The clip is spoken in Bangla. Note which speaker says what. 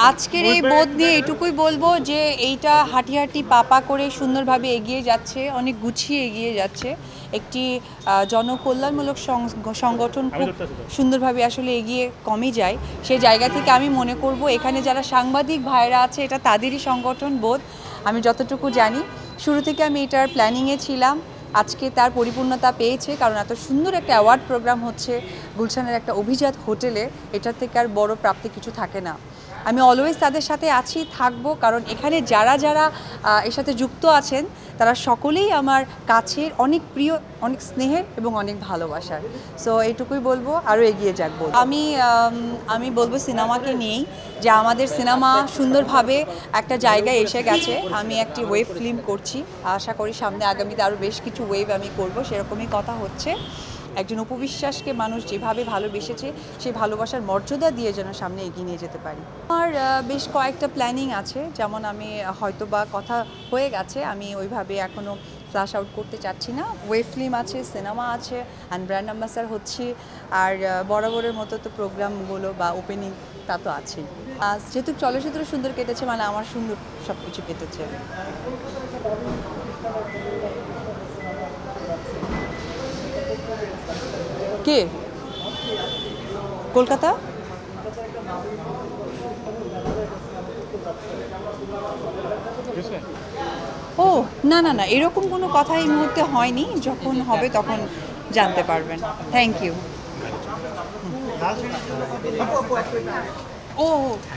Speaker 1: আজকের এই বোধ নিয়ে এটুকুই বলবো যে এইটা হাঁটি হাঁটি পা করে সুন্দরভাবে এগিয়ে যাচ্ছে, অনেক গুছিয়ে এগিয়ে যাচ্ছে। একটি জনকল্যাণমূলক সংগঠন খুব সুন্দরভাবে আসলে এগিয়ে কমই যায়। সেই জায়গা থেকে আমি মনে করব এখানে যারা সাংবাদিক ভাইরা আছে এটা তাদেরই সংগঠন বোধ। আমি যতটুকু জানি শুরু থেকে আমি এটার প্ল্যানিংয়ে ছিলাম, আজকে তার পরিপূর্ণতা পেয়েছে, কারণ এত সুন্দর একটা অ্যাওয়ার্ড প্রোগ্রাম হচ্ছে গুলশানের একটা অভিজাত হোটেলে, এটার থেকে আর বড় প্রাপ্তি কিছু থাকে না। আমি অলওয়েজ তাদের সাথে আছি, থাকবো, কারণ এখানে যারা যারা এর সাথে যুক্ত আছেন তারা সকলেই আমার কাছের, অনেক প্রিয়, অনেক স্নেহের এবং অনেক ভালোবাসার। সো এইটুকুই বলবো, আরও এগিয়ে যাক। আমি বলবো সিনেমাকে নিয়েই যে আমাদের সিনেমা সুন্দরভাবে একটা জায়গায় এসে গেছে। আমি একটি ওয়েব ফিল্ম করছি, আশা করি সামনে আগামীতে আরও বেশ কিছু ওয়েব আমি করব, সেরকমই কথা হচ্ছে। একজন উপবিশ্বাসকে মানুষ যেভাবে ভালোবেসেছে সেই ভালোবাসার মর্যাদা দিয়ে যেন সামনে এগিয়ে নিয়ে যেতে পারি। আমার বেশ কয়েকটা প্ল্যানিং আছে, যেমন আমি হয়তো বা কথা হয়ে গেছে, আমি ওইভাবে এখনও ফ্ল্যাশ আউট করতে চাচ্ছি না। ওয়েব ফিল্ম আছে, সিনেমা আছে, অ্যান্ড ব্র্যান্ড অ্যাম্বাসাডর হচ্ছি, আর বরাবরের মতো তো প্রোগ্রামগুলো বা ওপেনিং তা তো আছেই। যেহেতু চলচ্চিত্র সুন্দর কেটেছে মানে আমার সুন্দর সব কিছু কেটেছে। কে? কলকাতা? ও না না না, এরকম কোনো কথা এই মুহূর্তে হয়নি, যখন হবে তখন জানতে পারবেন। Thank you. ও